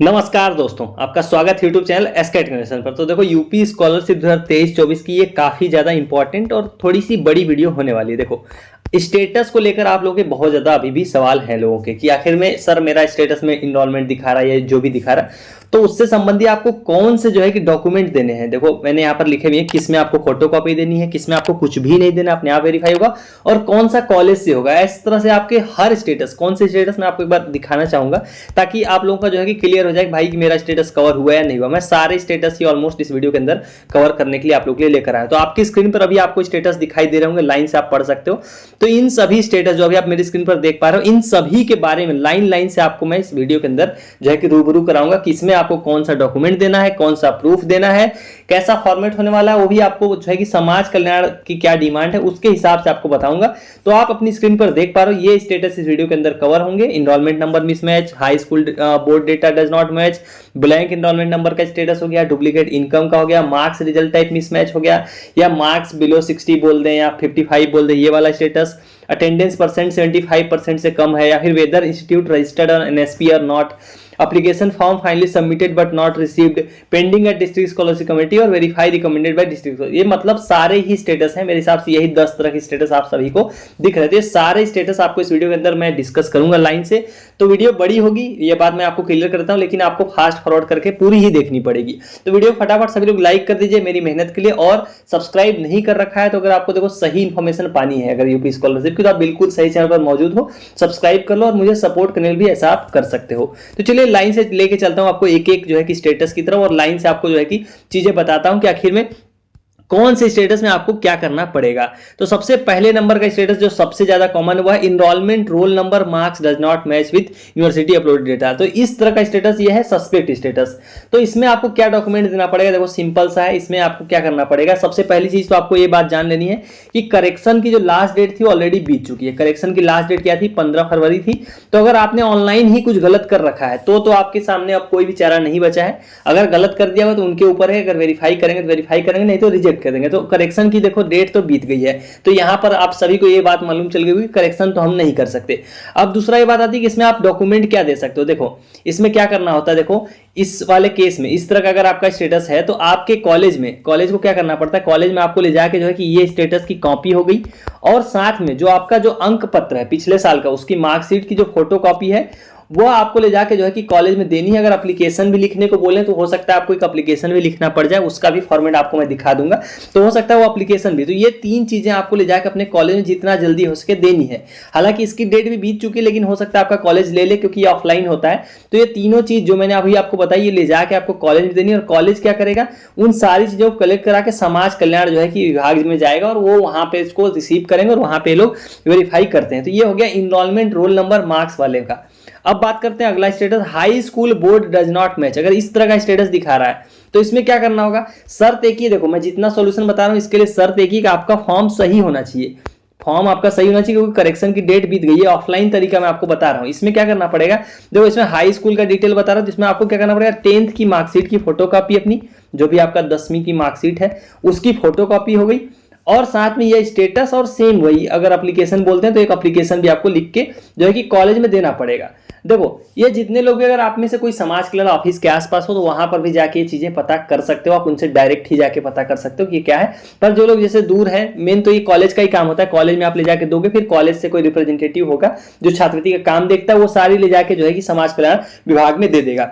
नमस्कार दोस्तों, आपका स्वागत है यूट्यूब चैनल एसके एजुकेशन पर। तो देखो, यूपी स्कॉलरशिप 2023-24 की ये काफ़ी ज़्यादा इंपॉर्टेंट और थोड़ी सी बड़ी वीडियो होने वाली है। देखो, स्टेटस को लेकर आप लोगों के बहुत ज़्यादा अभी भी सवाल हैं लोगों के कि आखिर में सर मेरा स्टेटस में इनरोलमेंट दिखा रहा है या जो भी दिखा रहा है, तो उससे संबंधी आपको कौन से जो है कि डॉक्यूमेंट देने हैं। देखो, मैंने यहाँ पर लिखे हुए हैं किस में आपको फोटो कॉपी देनी है, किस में आपको कुछ भी नहीं देना, अपने आप वेरीफाई होगा, और कौन सा कॉलेज से होगा। इस तरह से आपके हर स्टेटस, कौन से स्टेटस मैं आपको एक बार दिखाना चाहूंगा ताकि आप लोगों का जो है कि क्लियर हो जाए कि भाई कि मेरा स्टेटस कवर हुआ या नहीं हुआ। मैं सारे स्टेटस ही ऑलमोस्ट इस वीडियो के अंदर कवर करने के लिए आप लोग के लिए लेकर आया। तो आपकी स्क्रीन पर अभी आपको स्टेटस दिखाई दे रहे होंगे, लाइन से आप पढ़ सकते हो। तो इन सभी स्टेटस जो अभी आप मेरी स्क्रीन पर देख पा रहे हो, इन सभी के बारे में लाइन लाइन से आपको मैं इस वीडियो के अंदर जो है कि रूबरू कराऊंगा कि इसमें आपको कौन सा डॉक्यूमेंट देना है, कौन सा प्रूफ देना है, कैसा फॉर्मेट होने वाला है, वो भी आपको जो है कि समाज कल्याण की क्या डिमांड है उसके हिसाब से आपको बताऊंगा। तो आप अपनी स्क्रीन पर देख पा रहे हो, ये स्टेटस इस वीडियो के अंदर कवर होंगे। Enrolment number mismatch, high school board data does not match, blank enrolment number का स्टेटस हो गया, डुप्लीकेट इनकम का हो गया, मार्क्स रिजल्ट टाइप मिसमैच हो गया, या मार्क्स बिलो 60 बोल दें या 55 बोल दें, ये वाला स्टेटस, अटेंडेंस परसेंट 75% से कम है, या फिर whether institute registered on NSP और not, application form finally submitted but not received, pending at district scholarship committee और verify recommended by district। ये मतलब सारे ही स्टेटस हैं। मेरे हिसाब से यही 10 तरह के स्टेटस आप सभी को दिख रहे थे। सारे स्टेटस आपको इस वीडियो के अंदर मैं डिस्कस करूंगा लाइन से। तो वीडियो बड़ी होगी, ये बात मैं आपको क्लियर करता हूं, लेकिन आपको फास्ट फॉरवर्ड करके पूरी ही देखनी पड़ेगी। तो वीडियो फटाफट सभी लोग लाइक कर दीजिए मेरी मेहनत के लिए, और सब्सक्राइब नहीं कर रखा है तो अगर आपको देखो सही इंफॉर्मेशन पानी है अगर यूपी स्कॉलरशिप की, तो आप बिल्कुल सही चैनल पर मौजूद हो, सब्सक्राइब कर लो और मुझे सपोर्ट करने भी ऐसा आप कर सकते हो। तो चलिए लाइन से लेके चलता हूं आपको एक एक जो है कि स्टेटस की तरफ, और लाइन से आपको जो है कि चीजें बताता हूं कि आखिर में कौन से स्टेटस में आपको क्या करना पड़ेगा। तो सबसे पहले नंबर का स्टेटस जो सबसे ज्यादा कॉमन हुआ है, enrolment roll number marks does not match with university uploaded data. तो इस तरह का स्टेटस ये है सस्पेक्ट स्टेटस। तो इसमें आपको क्या डॉक्यूमेंट देना पड़ेगा, देखो सिंपल सा है। इसमें आपको क्या करना पड़ेगा, सबसे पहली चीज तो आपको ये बात जान लेनी है कि करेक्शन की जो लास्ट डेट थी ऑलरेडी बीत चुकी है। करेक्शन की लास्ट डेट क्या थी, 15 फरवरी थी। तो अगर आपने ऑनलाइन ही कुछ गलत कर रखा है तो आपके सामने अब कोई भी चारा नहीं बचा है। अगर गलत कर दिया हो तो उनके ऊपर है, अगर वेरीफाई करेंगे तो वेरीफाई करेंगे, नहीं तो रिजेक्ट कर देंगे। तो करेक्शन की देखो डेट तो बीत गई है, तो यहां पर आप सभी को ये बात मालूम चल गई कि करेक्शन तो हम नहीं कर सकते। अब दूसरा ये बात आती है कि इसमें आप डॉक्यूमेंट क्या दे सकते हो। देखो इसमें क्या करना होता है, देखो इस वाले केस में इस तरह का अगर आपका स्टेटस है तो आपके कॉलेज को क्या करना पड़ता है, कॉलेज में आपको ले जाके जो है कि ये स्टेटस की कॉपी हो गई, और साथ में जो आपका जो अंक पत्र है पिछले साल का, उसकी मार्कशीट की जो फोटो कॉपी है वो आपको ले जाके जो है कि कॉलेज में देनी है। अगर एप्लीकेशन भी लिखने को बोले तो हो सकता है आपको एक एप्लीकेशन भी लिखना पड़ जाए, उसका भी फॉर्मेट आपको मैं दिखा दूंगा, तो हो सकता है वो एप्लीकेशन भी। तो ये तीन चीजें आपको ले जाकर अपने कॉलेज में जितना जल्दी हो सके देनी है। हालांकि इसकी डेट भी बीत चुकी है, लेकिन हो सकता है आपका कॉलेज ले ले क्योंकि ये ऑफलाइन होता है। तो ये तीनों चीज जो मैंने अभी आपको बताई, ये ले जाके आपको कॉलेज में देनी है, और कॉलेज क्या करेगा, उन सारी चीजों को कलेक्ट करा के समाज कल्याण जो है कि विभाग में जाएगा, और वो वहां पे इसको रिसीव करेंगे और वहां पे लोग वेरीफाई करते हैं। तो ये हो गया इनरोलमेंट रोल नंबर मार्क्स वाले का। अब बात करते हैं अगला status, high school board does not match. अगर इस तरह का स्टेटस दिखा रहा है तो इसमें क्या करना होगा, शर्त एक ही, देखो मैं जितना सॉल्यूशन बता रहा हूं इसके लिए शर्त एक ही कि आपका फॉर्म सही होना चाहिए। फॉर्म आपका सही होना चाहिए क्योंकि करेक्शन की डेट बीत गई है। ऑफलाइन तरीका मैं आपको बता रहा हूं। इसमें क्या करना पड़ेगा, देखो इसमें हाई स्कूल का डिटेल बता रहा हूं, जिसमें आपको क्या करना पड़ेगा, 10th की मार्कशीट की फोटोकॉपी, अपनी जो भी आपका 10वीं की मार्कशीट है उसकी फोटोकॉपी हो गई, और साथ में ये स्टेटस, और सेम वही अगर एप्लीकेशन बोलते हैं तो एक एप्लीकेशन भी आपको लिख के जो है कि कॉलेज में देना पड़ेगा। देखो ये जितने लोग, अगर आप में से कोई समाज कल्याण ऑफिस के आसपास हो तो वहां पर भी जाके ये चीजें पता कर सकते हो, आप उनसे डायरेक्ट ही जाके पता कर सकते हो कि ये क्या है। पर जो लोग जैसे दूर है, मेन तो ये कॉलेज का ही काम होता है, कॉलेज में आप ले जाके दोगे, फिर कॉलेज से कोई रिप्रेजेंटेटिव होगा जो छात्रवृत्ति का काम देखता है, वो सारी ले जाके जो है कि समाज कल्याण विभाग में दे देगा।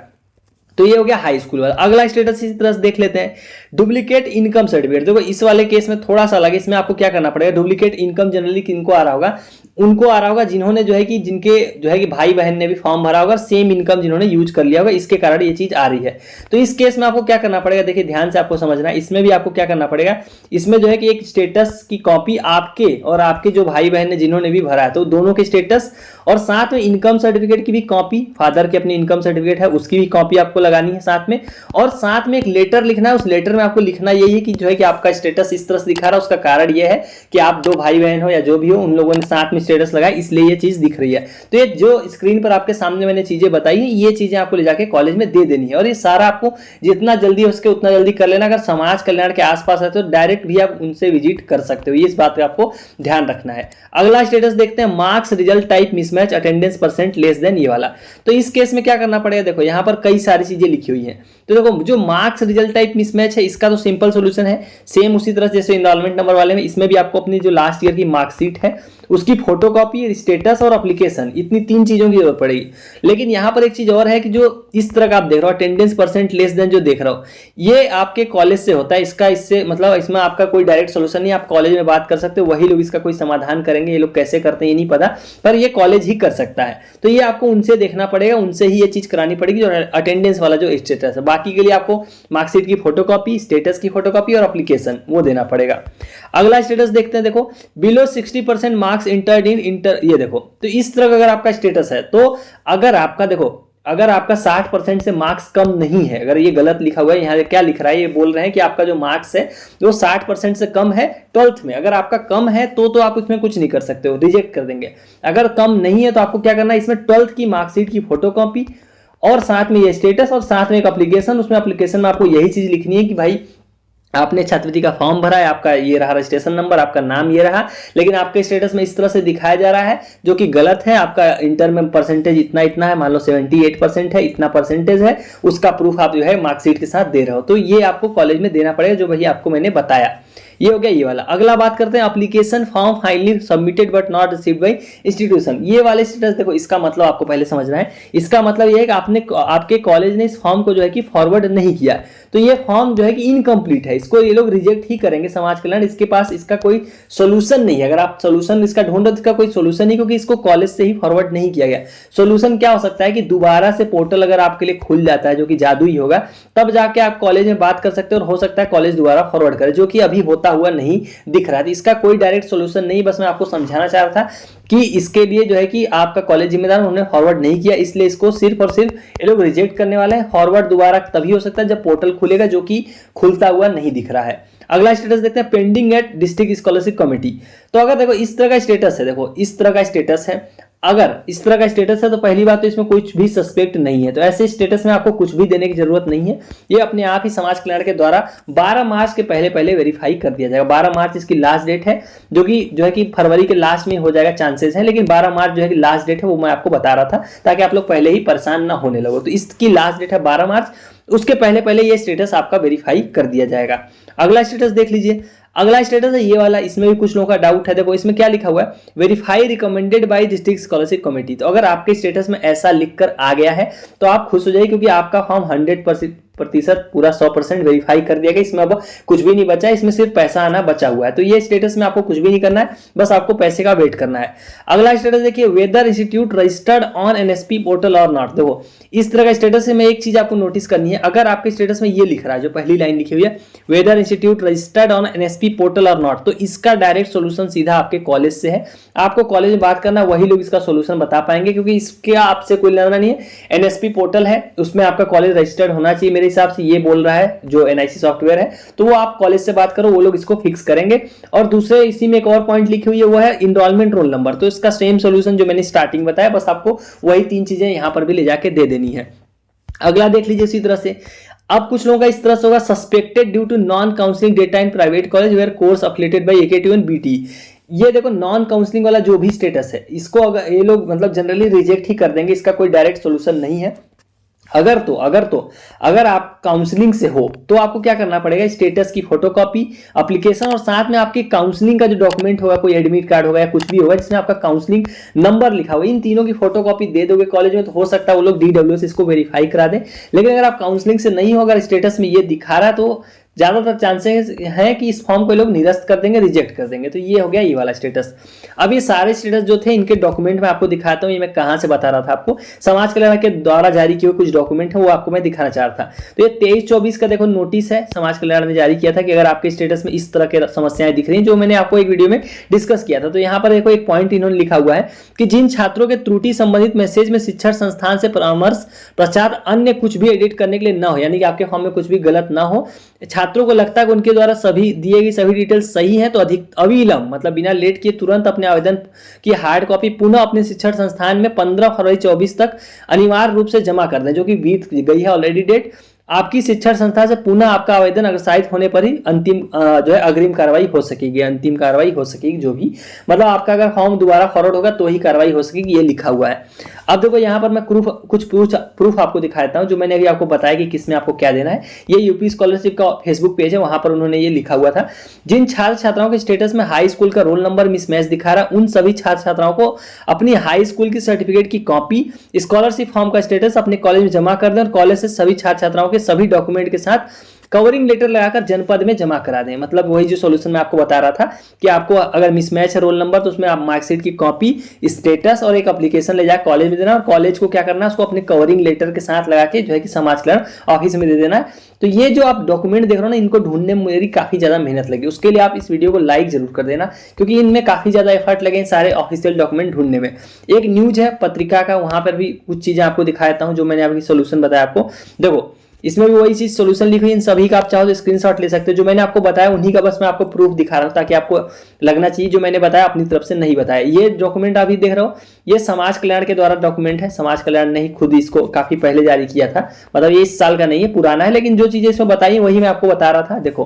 तो ये हो गया हाई स्कूल वाला। अगला स्टेटस इसी तरह से देख लेते हैं, डुप्लीकेट इनकम सर्टिफिकेट। देखो इस वाले केस में थोड़ा सा अलग है, इसमें आपको क्या करना पड़ेगा, डुप्लीकेट इनकम जनरली किनको आ रहा होगा, उनको आ रहा होगा जिन्होंने जो है कि जिनके जो है कि भाई बहन ने भी फॉर्म भरा होगा, सेम इनकम जिन्होंने यूज कर लिया होगा, इसके कारण ये चीज आ रही है। तो इस केस में आपको क्या करना पड़ेगा, देखिए ध्यान से आपको समझना है। इसमें भी आपको क्या करना पड़ेगा, इसमें जो है कि एक स्टेटस की कॉपी आपके और आपके जो भाई बहन ने जिन्होंने भी भरा है, तो दोनों के स्टेटस, और साथ में इनकम सर्टिफिकेट की भी कॉपी, फादर की अपनी इनकम सर्टिफिकेट है उसकी भी कॉपी आपको लगानी है साथ में, और साथ में एक लेटर लिखना है। उस लेटर में आपको लिखना यही है कि जो है कि आपका स्टेटस इस तरह से दिखा रहा है, उसका कारण ये है कि आप 2 भाई बहन हो या जो भी हो, उन लोगों ने साथ में स्टेटस लगाया, इसलिए ये चीज दिख रही है। तो ये जो स्क्रीन पर आपके सामने मैंने चीजें बताई है, ये चीजें आपको ले जाके कॉलेज में दे देनी है, और ये सारा आपको जितना जल्दी हो सके उतना जल्दी कर लेना। अगर समाज कल्याण के आसपास रहते हो डायरेक्ट भी आप उनसे विजिट कर सकते हो, इस बात पे आपको ध्यान रखना है। अगला स्टेटस देखते हैं, marks result type mismatch attendance percent less than, ये वाला। तो इस केस में क्या करना पड़ेगा, देखो यहाँ पर कई सारी चीजें लिखी हुई हैं। तो देखो जो मार्क्स रिजल्ट टाइप मिसमैच है, इसका तो सिंपल सोल्यूशन है, सेम उसी तरह जैसे एनरोलमेंट नंबर वाले में, इसमें भी आपको अपनी जो लास्ट ईयर की मार्कशीट है उसकी फोटोकॉपी, स्टेटस और एप्लीकेशन, इतनी 3 चीजों की जरूरत पड़ेगी। लेकिन यहाँ पर एक चीज और है कि जो इस तरह का आप देख रहे हो अटेंडेंस परसेंट लेस देन जो देख रहे हो, ये आपके कॉलेज से होता है। इसका इससे मतलब इसमें आपका कोई डायरेक्ट सोल्यूशन नहीं, आप कॉलेज में बात कर सकते हो, वही लोग इसका कोई समाधान करेंगे। ये लोग कैसे करते हैं ये नहीं पता, पर ये कॉलेज ही कर सकता है। तो ये आपको उनसे देखना पड़ेगा, उनसे ही ये चीज करानी पड़ेगी, जो अटेंडेंस वाला जो स्टेटस है। बाकी के लिए आपको मार्कशीट की फोटोकॉपी, स्टेटस की फोटोकॉपी और एप्लीकेशन वो देना पड़ेगा। अगला स्टेटस देखते हैं, देखो बिलो 60% मार्क्स इंटर्ड इन इंटर, ये देखो। तो इस तरह का अगर आपका स्टेटस है, तो अगर आपका देखो अगर आपका 60% से मार्क्स कम नहीं है, अगर ये गलत लिखा हुआ है, यहाँ क्या लिख रहा है, ये बोल रहे हैं कि आपका जो मार्क्स है वो 60% से कम है 12th में। अगर आपका कम है तो आप इसमें कुछ नहीं कर सकते हो, रिजेक्ट कर देंगे। अगर कम नहीं है तो आपको क्या करना है, इसमें 12th की मार्कशीट की फोटोकॉपी और साथ में ये स्टेटस और साथ में एक एप्लीकेशन। उसमें एप्लीकेशन में आपको यही चीज लिखनी है कि भाई आपने छात्रवृत्ति का फॉर्म भरा है, आपका ये रहा रजिस्ट्रेशन नंबर, आपका नाम ये रहा, लेकिन आपके स्टेटस में इस तरह से दिखाया जा रहा है जो कि गलत है। आपका इंटर में परसेंटेज इतना इतना है, मान लो 78% है, इतना परसेंटेज है, उसका प्रूफ आप जो है मार्कशीट के साथ दे रहे हो। तो ये आपको कॉलेज में देना पड़ेगा, जो भाई आपको मैंने बताया। ये हो गया ये वाला। अगला बात करते हैं application form finally submitted but not received by institution. ये वाले स्टेटस देखो, इसका मतलब आपको पहले समझना है। इसका मतलब ये है कि आपके कॉलेज ने इस फॉर्म को जो है कि फॉरवर्ड नहीं किया, तो ये फॉर्म जो है कि इनकम्प्लीट है, इसको ये लोग रिजेक्ट ही करेंगे समाज कल्याण। इसके पास इसका कोई सोल्यूशन नहीं है। अगर आप सोल्यूशन इसका ढूंढ रहे, इसका कोई सोल्यूशन नहीं, क्योंकि इसको कॉलेज से ही फॉरवर्ड नहीं किया गया। सोल्यूशन क्या हो सकता है कि दोबारा से पोर्टल अगर आपके लिए खुल जाता है, जो कि जादू ही होगा, तब जाके आप कॉलेज में बात कर सकते हो, और हो सकता है कॉलेज दोबारा फॉरवर्ड करे, जो कि अभी होता हुआ नहीं दिख रहा है। तो इसका कोई डायरेक्ट सोल्यूशन नहीं, बस मैं आपको समझाना चाह रहा था कि इसके लिए जो है कि आपका कॉलेज जिम्मेदार, उन्होंने फॉरवर्ड नहीं किया, इसलिए इसको सिर्फ और सिर्फ ये लोग रिजेक्ट करने वाले हैं। फॉरवर्ड दोबारा तभी हो सकता है जब पोर्टल खुलेगा, जो कि खुलता हुआ नहीं दिख रहा है। अगला स्टेटस देखते हैं, pending at district scholarship committee. तो अगर देखो इस तरह का स्टेटस है, देखो इस तरह का स्टेटस है, अगर इस तरह का स्टेटस है तो पहली बात तो इसमें कुछ भी सस्पेक्ट नहीं है। तो ऐसे स्टेटस में आपको कुछ भी देने की जरूरत नहीं है, ये अपने आप ही समाज कल्याण के द्वारा 12 मार्च के पहले पहले वेरीफाई कर दिया जाएगा। 12 मार्च इसकी लास्ट डेट है, जो कि फरवरी के लास्ट में हो जाएगा चांसेस है, लेकिन 12 मार्च जो है कि लास्ट डेट है, वो मैं आपको बता रहा था ताकि आप लोग पहले ही परेशान ना होने लगो। तो इसकी लास्ट डेट है 12 मार्च, उसके पहले पहले ये स्टेटस आपका वेरीफाई कर दिया जाएगा। अगला स्टेटस देख लीजिए, अगला स्टेटस है ये वाला। इसमें भी कुछ लोगों का डाउट है, देखो इसमें क्या लिखा हुआ है, verify recommended by district scholarship committee. तो अगर आपके स्टेटस में ऐसा लिखकर आ गया है तो आप खुश हो जाइए, क्योंकि आपका फॉर्म 100% पूरा 100% वेरीफाई कर दिया गया। इसमें अब कुछ भी नहीं बचा है, इसमें सिर्फ पैसा आना बचा हुआ है। तो ये स्टेटस में आपको कुछ भी नहीं करना है, बस आपको पैसे का वेट करना है। अगला स्टेटस देखिए, whether institute registered on NSP portal और नॉट। देखो इस तरह का स्टेटस है, मैं एक चीज आपको नोटिस करनी है, अगर आपके स्टेटस में ये लिख रहा है, जो पहली लाइन लिखी हुई है, whether institute registered on NSP portal और नॉट, तो इसका डायरेक्ट सोल्यूशन सीधा आपके कॉलेज से है। आपको कॉलेज में बात करना, वही लोग इसका सोल्यूशन बता पाएंगे, क्योंकि इसके आपसे कोई लेना नहीं है। एनएसपी पोर्टल है, उसमें आपका कॉलेज रजिस्टर्ड होना चाहिए, मेरे हिसाब से ये बोल रहा है जो एनआईसी सॉफ्टवेयर है, तो वो आप कॉलेज से बात करो, वो लोग इसको फिक्स करेंगे। और दूसरे इसी में एक और पॉइंट लिखी हुई है, वो है इनरोलमेंट रोल नंबर। तो इसका सेम सोल्यूशन जो मैंने स्टार्टिंग बताया, बस आपको वही 3 चीजें यहां पर भी ले जाके दे देनी है। अगला देख लीजिए इसी तरह से, अब कुछ लोगों का इस तरह से होगा, suspected due to non counselling data in private college where course affiliated by AKT and BT. ये देखो नॉन काउंसलिंग वाला जो भी स्टेटस है, इसको अगर ये लोग मतलब जनरली रिजेक्ट ही कर देंगे, इसका कोई डायरेक्ट सोल्यूशन नहीं है। अगर आप काउंसलिंग से हो तो आपको क्या करना पड़ेगा, स्टेटस की फोटोकॉपी, एप्लीकेशन और साथ में आपकी काउंसलिंग का जो डॉक्यूमेंट होगा, कोई एडमिट कार्ड होगा या कुछ भी होगा जिसमें आपका काउंसलिंग नंबर लिखा हुआ, इन तीनों की फोटोकॉपी दे दोगे कॉलेज में, तो हो सकता है वो लोग DWS इसको वेरीफाई करा दें। लेकिन अगर आप काउंसलिंग से नहीं हो, अगर स्टेटस में ये दिखा रहा है, तो ज़्यादातर चांसेस हैं कि इस फॉर्म को लोग निरस्त कर देंगे, रिजेक्ट कर देंगे। तो ये हो गया ये वाला स्टेटस। अब ये सारे स्टेटस जो थे इनके डॉक्यूमेंट मैं आपको दिखाता हूँ। ये मैं कहाँ से बता रहा था आपको, समाज कल्याण के द्वारा जारी किए हुए कुछ डॉक्यूमेंट है वो आपको मैं दिखाना चाह रहा था। तो ये 23-24 का देखो नोटिस है, समाज कल्याण ने जारी किया था कि अगर आपके स्टेटस में इस तरह के समस्याएं दिख रही हैं, जो मैंने आपको एक वीडियो में डिस्कस किया था। तो यहाँ पर देखो एक पॉइंट इन्होंने लिखा हुआ है कि जिन छात्रों के त्रुटि संबंधित मैसेज में शिक्षण संस्थान से परामर्श, प्रचार, अन्य कुछ भी एडिट करने के लिए न हो, यानी कि आपके फॉर्म में कुछ भी गलत ना हो, छात्रों को लगता है कि उनके द्वारा सभी दिए गई सभी डिटेल्स सही हैं, तो अधिक अविलंब मतलब बिना लेट किए तुरंत अपने आवेदन की हार्ड कॉपी पुनः अपने शिक्षण संस्थान में 15 फरवरी 24 तक अनिवार्य रूप से जमा कर दें, जो कि बीत गई है ऑलरेडी डेट। आपकी शिक्षण संस्था से पुनः आपका आवेदन अग्रसारित होने पर ही अंतिम जो है अग्रिम कार्रवाई हो सकेगी, अंतिम कार्रवाई हो सकेगी। जो भी मतलब आपका अगर फॉर्म दोबारा फॉरवर्ड होगा तो ही कार्रवाई हो सकेगी, ये लिखा हुआ है। अब देखो यहाँ पर मैं कुछ प्रूफ आपको दिखाता हूँ, जो मैंने अभी आपको बताया कि किसमें आपको क्या देना है। ये यूपी स्कॉलरशिप का फेसबुक पेज है, वहां पर उन्होंने ये लिखा हुआ था, जिन छात्र छात्राओं के स्टेटस में हाई स्कूल का रोल नंबर मिसमैच दिखा रहा है, उन सभी छात्र छात्राओं को अपनी हाई स्कूल की सर्टिफिकेट की कॉपी, स्कॉलरशिप फॉर्म का स्टेटस अपने कॉलेज में जमा कर दें और कॉलेज से सभी छात्र छात्राओं के सभी डॉक्यूमेंट के साथ कवरिंग लेटर लगाकर जनपद में जमा करा दें। मतलब वही जो सॉल्यूशन मैं आपको बता रहा था कि आपको अगर मिसमैच है रोल नंबर, तो उसमें आप मार्कशीट की कॉपी, स्टेटस और एक एप्लीकेशन ले जाकर कॉलेज में देना, और कॉलेज को क्या करना है, उसको अपने कवरिंग लेटर के साथ लगा के जो है कि समाज कल्याण ऑफिस में दे देना है। तो ये जो आप डॉक्यूमेंट देख रहे हो ना, इनको ढूंढने में मेरी काफी ज्यादा मेहनत लगी। उसके लिए आप इस वीडियो को लाइक जरूर कर देना, क्योंकि इनमें काफी ज्यादा एफर्ट लगे सारे ऑफिशियल डॉक्यूमेंट ढूंढने में। एक न्यूज है पत्रिका का, वहां पर भी कुछ चीजें आपको दिखाता हूं जो मैंने अभी सोल्यूशन बताया आपको। देखो इसमें भी वही चीज सोल्यूशन लिखी हुई, इन सभी का आप चाहो तो स्क्रीनशॉट ले सकते हो। जो मैंने आपको बताया उन्हीं का बस मैं आपको प्रूफ दिखा रहा हूं, ताकि आपको लगना चाहिए जो मैंने बताया अपनी तरफ से नहीं बताया। ये डॉक्यूमेंट आप देख रहे हो, ये समाज कल्याण के द्वारा डॉक्यूमेंट है। समाज कल्याण ने ही खुद इसको काफी पहले जारी किया था, मतलब ये इस साल का नहीं है, पुराना है, लेकिन जो चीजें इसमें बताई वही मैं आपको बता रहा था। देखो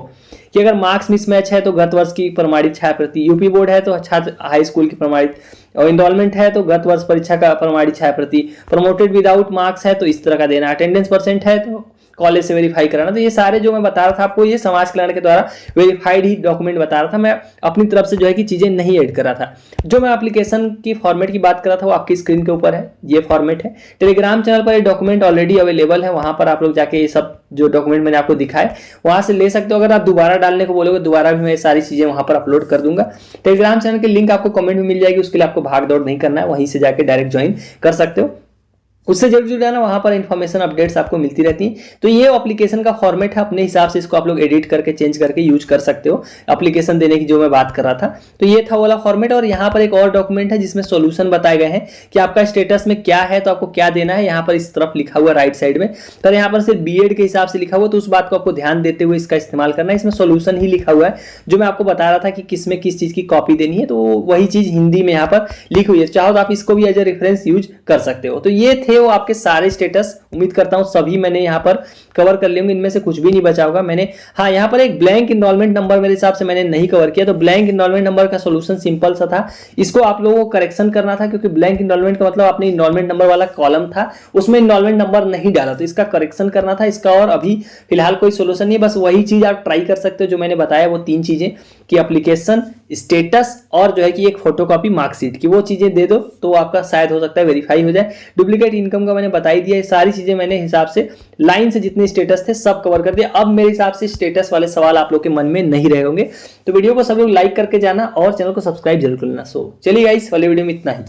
कि अगर मार्क्स मिसमैच है तो गत वर्ष की प्रमाणित छात्रवृत्ति, यूपी बोर्ड है तो छात्र हाई स्कूल की प्रमाणित, और इनरोलमेंट है तो गत वर्ष परीक्षा का प्रमाणित छात्रवृत्ति, प्रमोटेड विदाउट मार्क्स है तो इस तरह का देना, अटेंडेंस परसेंट है तो कॉलेज से वेरीफाई कराना। तो ये सारे जो मैं बता रहा था आपको, ये समाज कल्याण के द्वारा वेरीफाइड ही डॉक्यूमेंट बता रहा था, मैं अपनी तरफ से जो है कि चीजें नहीं ऐड कर रहा था। जो मैं एप्लीकेशन की फॉर्मेट की बात कर रहा था वो आपकी स्क्रीन के ऊपर है, ये फॉर्मेट है। टेलीग्राम चैनल पर ये डॉक्यूमेंट ऑलरेडी अवेलेबल है, वहां पर आप लोग जाके ये सब जो डॉक्यूमेंट मैंने आपको दिखाए वहां से ले सकते हो। अगर आप दोबारा डालने को बोलोगे दोबारा भी मैं सारी चीजें वहां पर अपलोड कर दूंगा। टेलीग्राम चैनल की लिंक आपको कमेंट में मिल जाएगी, उसके लिए आपको भाग दौड़ नहीं करना है, वहीं से जाके डायरेक्ट ज्वाइन कर सकते हो। उससे जरूर जुड़ जाना, वहां पर इन्फॉर्मेशन अपडेट्स आपको मिलती रहती हैं। तो ये एप्लीकेशन का फॉर्मेट है, अपने हिसाब से इसको आप लोग एडिट करके चेंज करके यूज कर सकते हो। एप्लीकेशन देने की जो मैं बात कर रहा था, तो ये था वाला फॉर्मेट। और यहाँ पर एक और डॉक्यूमेंट है जिसमें सॉल्यूशन बताए गए हैं कि आपका स्टेटस में क्या है, तो आपको क्या देना है। यहाँ पर इस तरफ लिखा हुआ राइट साइड में, तो यहाँ पर सिर्फ बीएड के हिसाब से लिखा हुआ, तो उस बात को आपको ध्यान देते हुए इसका इस्तेमाल करना है। इसमें सॉल्यूशन ही लिखा हुआ है, जो मैं आपको बता रहा था कि किसमें किस चीज की कॉपी देनी है, तो वही चीज हिंदी में यहाँ पर लिखी हुई है। चाहो तो आप इसको भी एज ए रेफरेंस यूज कर सकते हो। तो ये थे वो आपके सारे स्टेटस, उम्मीद करता हूं सभी मैंने यहां पर कवर कर लेंगे, इनमें से कुछ भी नहीं बचा होगा। मैंने हाँ यहां पर एक ब्लैंक इनरोलमेंट नंबर मेरे हिसाब से मैंने नहीं कवर किया, तो ब्लैंक इनरोलमेंट नंबर का सॉल्यूशन सिंपल सा था, इसको आप लोगों को करेक्शन करना था, क्योंकि ब्लैंक इनरोलमेंट का मतलब आपने इनरोलमेंट नंबर वाला कॉलम था उसमें इनरोलमेंट नंबर नहीं डाला, तो इसका करेक्शन करना था। इसका और अभी फिलहाल कोई सोल्यूशन नहीं, बस वही चीज आप ट्राई कर सकते हो जो मैंने बताया, वो तीन चीजें कि एप्लीकेशन, स्टेटस और जो है कि एक फोटोकॉपी मार्कशीट की, वो चीजें दे दो तो आपका शायद हो सकता है वेरीफाई हो जाए। डुप्लीकेट इनकम का मैंने बता ही दिया, ये सारी चीजें मैंने हिसाब से लाइन से जितने स्टेटस थे सब कवर कर दिया। अब मेरे हिसाब से स्टेटस वाले सवाल आप लोग के मन में नहीं रहे होंगे, तो वीडियो को सब लोग लाइक करके जाना और चैनल को सब्सक्राइब जरूर कर लेना। सो चलिए गाइस, वाले वीडियो में इतना ही।